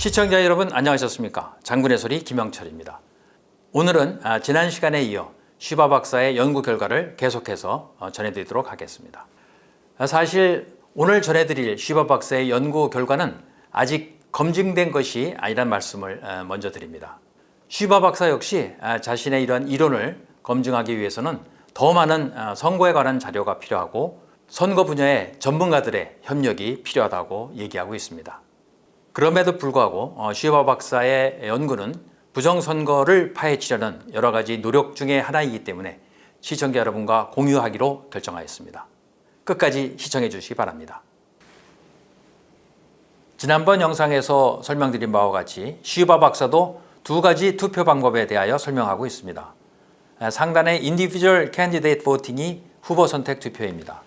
시청자 여러분 안녕하셨습니까? 장군의 소리 김영철입니다. 오늘은 지난 시간에 이어 쉬바 박사의 연구 결과를 계속해서 전해드리도록 하겠습니다. 사실 오늘 전해드릴 쉬바 박사의 연구 결과는 아직 검증된 것이 아니란 말씀을 먼저 드립니다. 쉬바 박사 역시 자신의 이러한 이론을 검증하기 위해서는 더 많은 선거에 관한 자료가 필요하고 선거 분야의 전문가들의 협력이 필요하다고 얘기하고 있습니다. 그럼에도 불구하고 쉬바 박사의 연구는 부정선거를 파헤치려는 여러 가지 노력 중의 하나이기 때문에 시청자 여러분과 공유하기로 결정하였습니다. 끝까지 시청해 주시기 바랍니다. 지난번 영상에서 설명드린 바와 같이 쉬바 박사도 두 가지 투표 방법에 대하여 설명하고 있습니다. 상단의 Individual Candidate Voting이 후보 선택 투표입니다.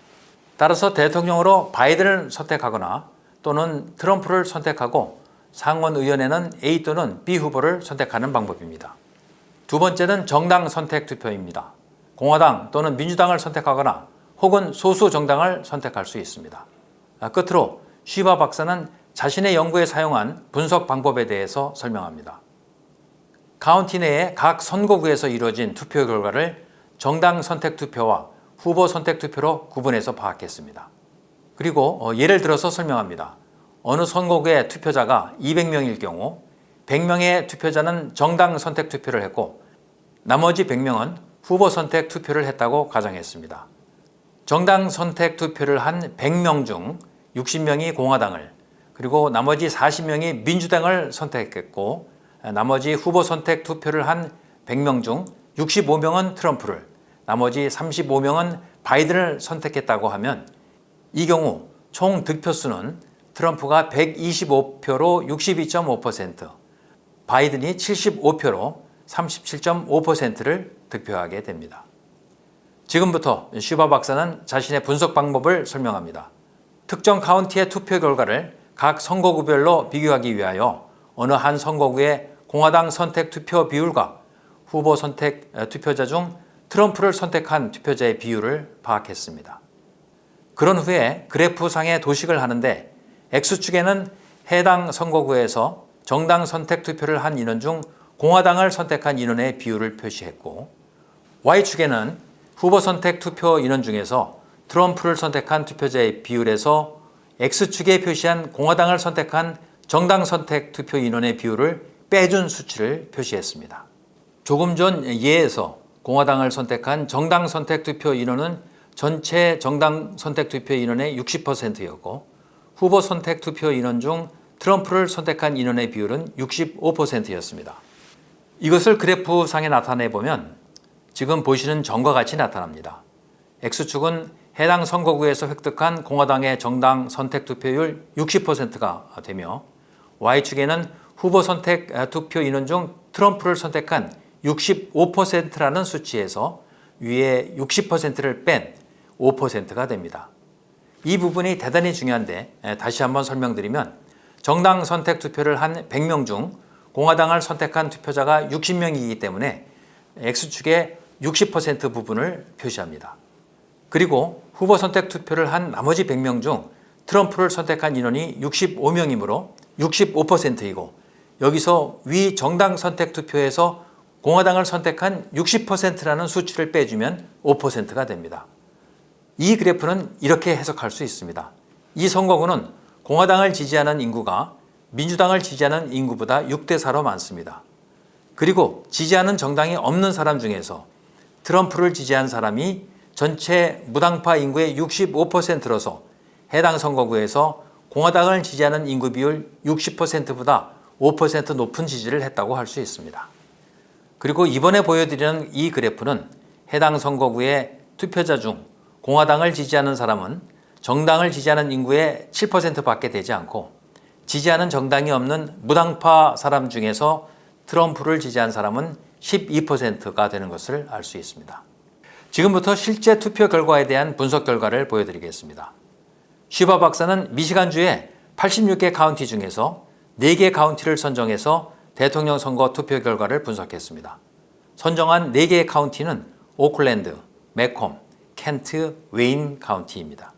따라서 대통령으로 바이든을 선택하거나 또는 트럼프를 선택하고 상원의원에는 A 또는 B 후보를 선택하는 방법입니다. 두 번째는 정당 선택 투표입니다. 공화당 또는 민주당을 선택하거나 혹은 소수 정당을 선택할 수 있습니다. 끝으로 쉬바 박사는 자신의 연구에 사용한 분석 방법에 대해서 설명합니다. 카운티 내의 각 선거구에서 이루어진 투표 결과를 정당 선택 투표와 후보 선택 투표로 구분해서 파악했습니다. 그리고 예를 들어서 설명합니다. 어느 선거구의 투표자가 200명일 경우 100명의 투표자는 정당 선택 투표를 했고 나머지 100명은 후보 선택 투표를 했다고 가정했습니다. 정당 선택 투표를 한 100명 중 60명이 공화당을 그리고 나머지 40명이 민주당을 선택했고 나머지 후보 선택 투표를 한 100명 중 65명은 트럼프를 나머지 35명은 바이든을 선택했다고 하면 이 경우 총 득표수는 트럼프가 125표로 62.5%, 바이든이 75표로 37.5%를 득표하게 됩니다. 지금부터 쉬바 박사는 자신의 분석 방법을 설명합니다. 특정 카운티의 투표 결과를 각 선거구별로 비교하기 위하여 어느 한 선거구의 공화당 선택 투표 비율과 후보 선택 투표자 중 트럼프를 선택한 투표자의 비율을 파악했습니다. 그런 후에 그래프상의 도식을 하는데 X축에는 해당 선거구에서 정당 선택 투표를 한 인원 중 공화당을 선택한 인원의 비율을 표시했고 Y축에는 후보 선택 투표 인원 중에서 트럼프를 선택한 투표자의 비율에서 X축에 표시한 공화당을 선택한 정당 선택 투표 인원의 비율을 빼준 수치를 표시했습니다. 조금 전 예에서 공화당을 선택한 정당 선택 투표 인원은 전체 정당 선택 투표 인원의 60%였고 후보 선택 투표 인원 중 트럼프를 선택한 인원의 비율은 65%였습니다. 이것을 그래프상에 나타내 보면 지금 보시는 점과 같이 나타납니다. X축은 해당 선거구에서 획득한 공화당의 정당 선택 투표율 60%가 되며 Y축에는 후보 선택 투표 인원 중 트럼프를 선택한 65%라는 수치에서 위에 60%를 뺀 5%가 됩니다. 이 부분이 대단히 중요한데 다시 한번 설명드리면 정당 선택 투표를 한 100명 중 공화당을 선택한 투표자가 60명이기 때문에 X축의 60% 부분을 표시합니다. 그리고 후보 선택 투표를 한 나머지 100명 중 트럼프를 선택한 인원이 65명이므로 65%이고 여기서 위 정당 선택 투표에서 공화당을 선택한 60%라는 수치를 빼주면 5%가 됩니다. 이 그래프는 이렇게 해석할 수 있습니다. 이 선거구는 공화당을 지지하는 인구가 민주당을 지지하는 인구보다 6대 4로 많습니다. 그리고 지지하는 정당이 없는 사람 중에서 트럼프를 지지한 사람이 전체 무당파 인구의 65%로서 해당 선거구에서 공화당을 지지하는 인구 비율 60%보다 5% 높은 지지를 했다고 할 수 있습니다. 그리고 이번에 보여드리는 이 그래프는 해당 선거구의 투표자 중 공화당을 지지하는 사람은 정당을 지지하는 인구의 7%밖에 되지 않고 지지하는 정당이 없는 무당파 사람 중에서 트럼프를 지지한 사람은 12%가 되는 것을 알 수 있습니다. 지금부터 실제 투표 결과에 대한 분석 결과를 보여드리겠습니다. 쉬바 박사는 미시간주의 86개 카운티 중에서 4개 카운티를 선정해서 대통령 선거 투표 결과를 분석했습니다. 선정한 4개의 카운티는 오클랜드, 매콤, 켄트, 웨인 카운티입니다.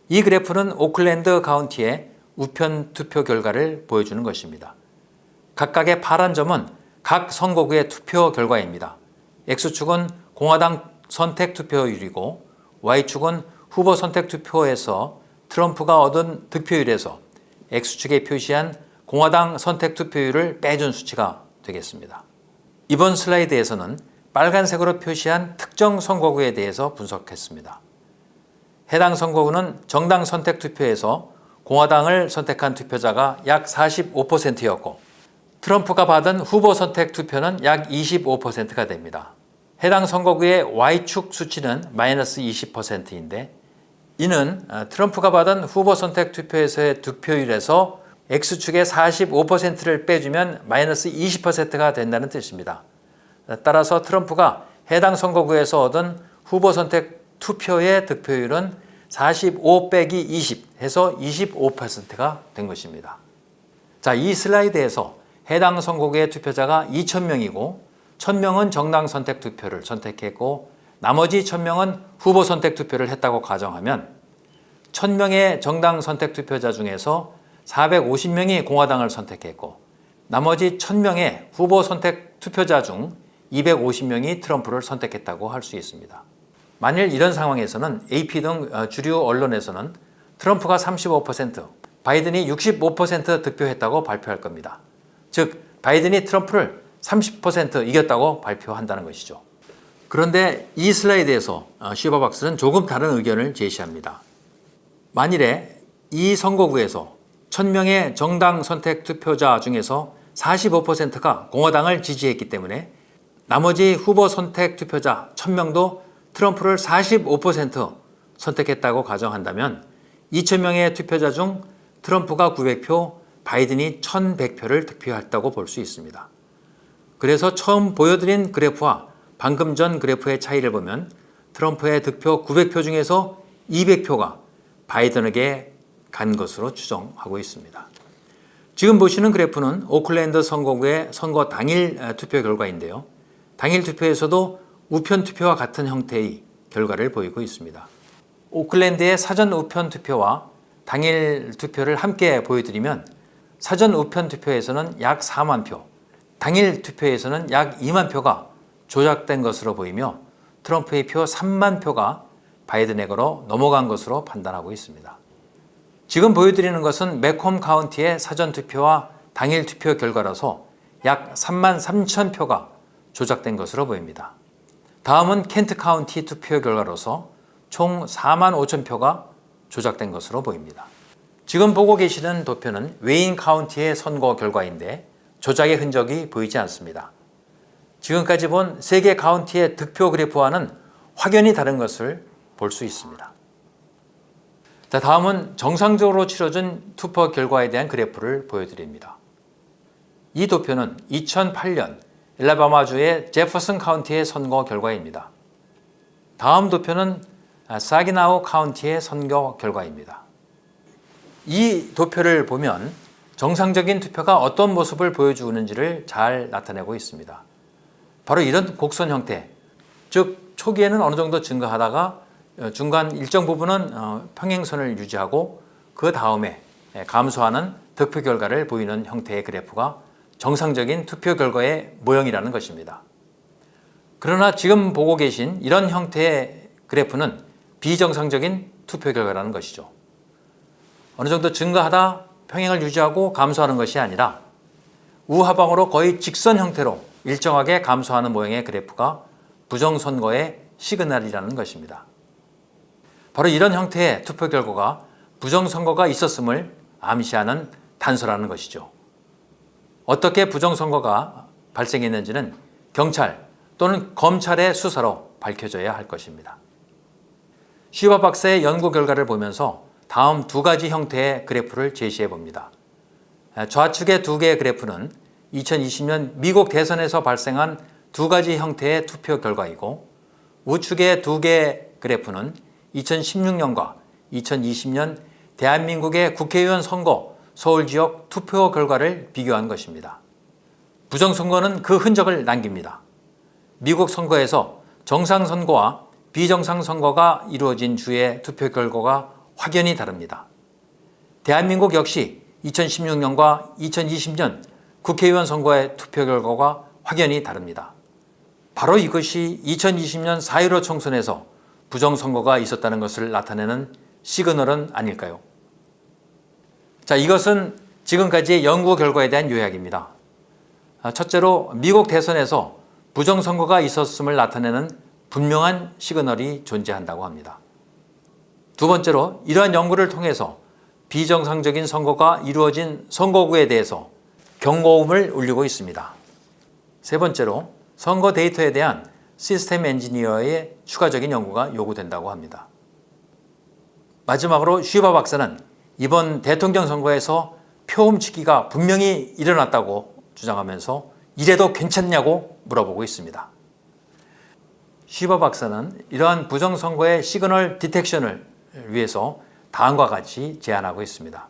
이 그래프는 오클랜드 카운티의 우편 투표 결과를 보여주는 것입니다. 각각의 파란 점은 각 선거구의 투표 결과입니다. X축은 공화당 선택 투표율이고 Y축은 후보 선택 투표에서 트럼프가 얻은 득표율에서 X축에 표시한 공화당 선택 투표율을 빼준 수치가 되겠습니다. 이번 슬라이드에서는 빨간색으로 표시한 특정 선거구에 대해서 분석했습니다. 해당 선거구는 정당 선택 투표에서 공화당을 선택한 투표자가 약 45%였고 트럼프가 받은 후보 선택 투표는 약 25%가 됩니다. 해당 선거구의 Y축 수치는 마이너스 20%인데 이는 트럼프가 받은 후보 선택 투표에서의 득표율에서 X축의 45%를 빼주면 마이너스 20%가 된다는 뜻입니다. 따라서 트럼프가 해당 선거구에서 얻은 후보 선택 투표의 득표율은 45 빼기 20 해서 25%가 된 것입니다. 자, 이 슬라이드에서 해당 선거구의 투표자가 2,000명이고 1,000명은 정당 선택 투표를 선택했고 나머지 1,000명은 후보 선택 투표를 했다고 가정하면 1,000명의 정당 선택 투표자 중에서 450명이 공화당을 선택했고 나머지 1,000명의 후보 선택 투표자 중 250명이 트럼프를 선택했다고 할 수 있습니다. 만일 이런 상황에서는 AP 등 주류 언론에서는 트럼프가 35%, 바이든이 65% 득표했다고 발표할 겁니다. 즉, 바이든이 트럼프를 30% 이겼다고 발표한다는 것이죠. 그런데 이 슬라이드에서 슈바박스는 조금 다른 의견을 제시합니다. 만일에 이 선거구에서 1,000명의 정당 선택 투표자 중에서 45%가 공화당을 지지했기 때문에 나머지 후보 선택 투표자 1,000명도 트럼프를 45% 선택했다고 가정한다면 2,000명의 투표자 중 트럼프가 900표, 바이든이 1,100표를 득표했다고 볼 수 있습니다. 그래서 처음 보여드린 그래프와 방금 전 그래프의 차이를 보면 트럼프의 득표 900표 중에서 200표가 바이든에게 간 것으로 추정하고 있습니다. 지금 보시는 그래프는 오클랜드 선거구의 선거 당일 투표 결과인데요. 당일 투표에서도 우편 투표와 같은 형태의 결과를 보이고 있습니다. 오클랜드의 사전 우편 투표와 당일 투표를 함께 보여드리면 사전 우편 투표에서는 약 4만 표, 당일 투표에서는 약 2만 표가 조작된 것으로 보이며 트럼프의 표 3만 표가 바이든에게로 넘어간 것으로 판단하고 있습니다. 지금 보여드리는 것은 맥홈 카운티의 사전 투표와 당일 투표 결과라서 약 3만 3천 표가 조작된 것으로 보입니다. 다음은 켄트 카운티 투표 결과로서 총 4만 5천 표가 조작된 것으로 보입니다. 지금 보고 계시는 도표는 웨인 카운티의 선거 결과인데 조작의 흔적이 보이지 않습니다. 지금까지 본 3개 카운티의 득표 그래프와는 확연히 다른 것을 볼 수 있습니다. 자, 다음은 정상적으로 치러진 투표 결과에 대한 그래프를 보여드립니다. 이 도표는 2008년 엘라바마주의 제퍼슨 카운티의 선거 결과입니다. 다음 도표는 사기나우 카운티의 선거 결과입니다. 이 도표를 보면 정상적인 투표가 어떤 모습을 보여주는지를 잘 나타내고 있습니다. 바로 이런 곡선 형태, 즉 초기에는 어느 정도 증가하다가 중간 일정 부분은 평행선을 유지하고 그 다음에 감소하는 득표 결과를 보이는 형태의 그래프가 정상적인 투표 결과의 모형이라는 것입니다. 그러나 지금 보고 계신 이런 형태의 그래프는 비정상적인 투표 결과라는 것이죠. 어느 정도 증가하다 평행을 유지하고 감소하는 것이 아니라 우하방으로 거의 직선 형태로 일정하게 감소하는 모형의 그래프가 부정선거의 시그널이라는 것입니다. 바로 이런 형태의 투표 결과가 부정선거가 있었음을 암시하는 단서라는 것이죠. 어떻게 부정선거가 발생했는지는 경찰 또는 검찰의 수사로 밝혀져야 할 것입니다. 슈바 박사의 연구 결과를 보면서 다음 2가지 형태의 그래프를 제시해 봅니다. 좌측의 2개의 그래프는 2020년 미국 대선에서 발생한 2가지 형태의 투표 결과이고 우측의 2개의 그래프는 2016년과 2020년 대한민국의 국회의원 선거 서울 지역 투표 결과를 비교한 것입니다. 부정선거는 그 흔적을 남깁니다. 미국 선거에서 정상선거와 비정상선거가 이루어진 주의 투표 결과가 확연히 다릅니다. 대한민국 역시 2016년과 2020년 국회의원 선거의 투표 결과가 확연히 다릅니다. 바로 이것이 2020년 4.15 총선에서 부정선거가 있었다는 것을 나타내는 시그널은 아닐까요? 자, 이것은 지금까지의 연구 결과에 대한 요약입니다. 첫째로 미국 대선에서 부정선거가 있었음을 나타내는 분명한 시그널이 존재한다고 합니다. 두 번째로 이러한 연구를 통해서 비정상적인 선거가 이루어진 선거구에 대해서 경고음을 울리고 있습니다. 세 번째로 선거 데이터에 대한 시스템 엔지니어의 추가적인 연구가 요구된다고 합니다. 마지막으로 슈바 박사는 이번 대통령 선거에서 표 훔치기가 분명히 일어났다고 주장하면서 이래도 괜찮냐고 물어보고 있습니다. 슈바 박사는 이러한 부정선거의 시그널 디텍션을 위해서 다음과 같이 제안하고 있습니다.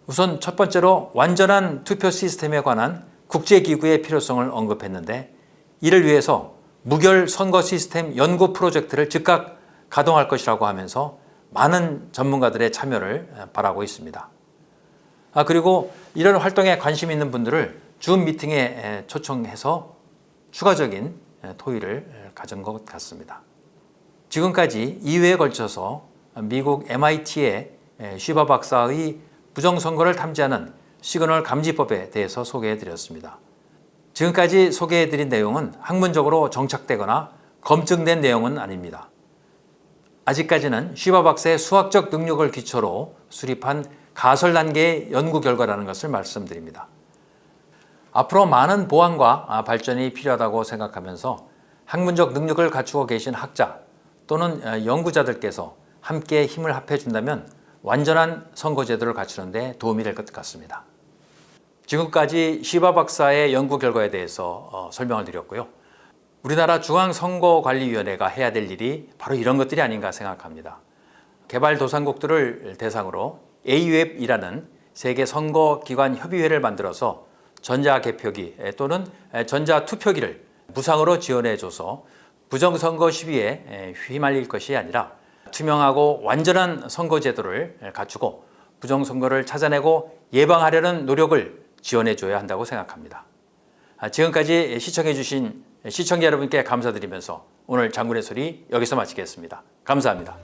우선 첫 번째로 완전한 투표 시스템에 관한 국제기구의 필요성을 언급했는데, 이를 위해서 무결 선거 시스템 연구 프로젝트를 즉각 가동할 것이라고 하면서 많은 전문가들의 참여를 바라고 있습니다. 그리고 이런 활동에 관심 있는 분들을 줌 미팅에 초청해서 추가적인 토의를 가진 것 같습니다. 지금까지 2회에 걸쳐서 미국 MIT의 슈바 박사의 부정선거를 탐지하는 시그널 감지법에 대해서 소개해드렸습니다. 지금까지 소개해드린 내용은 학문적으로 정착되거나 검증된 내용은 아닙니다. 아직까지는 슈바 박사의 수학적 능력을 기초로 수립한 가설 단계의 연구 결과라는 것을 말씀드립니다. 앞으로 많은 보완과 발전이 필요하다고 생각하면서 학문적 능력을 갖추고 계신 학자 또는 연구자들께서 함께 힘을 합해준다면 완전한 선거제도를 갖추는 데 도움이 될 것 같습니다. 지금까지 슈바 박사의 연구 결과에 대해서 설명을 드렸고요. 우리나라 중앙선거관리위원회가 해야 될 일이 바로 이런 것들이 아닌가 생각합니다. 개발도상국들을 대상으로 AUF이라는 세계 선거기관 협의회를 만들어서 전자개표기 또는 전자투표기를 무상으로 지원해줘서 부정선거 시비에 휘말릴 것이 아니라 투명하고 완전한 선거제도를 갖추고 부정선거를 찾아내고 예방하려는 노력을 지원해줘야 한다고 생각합니다. 지금까지 시청해주신 시청자 여러분께 감사드리면서 오늘 장군의 소리 여기서 마치겠습니다. 감사합니다.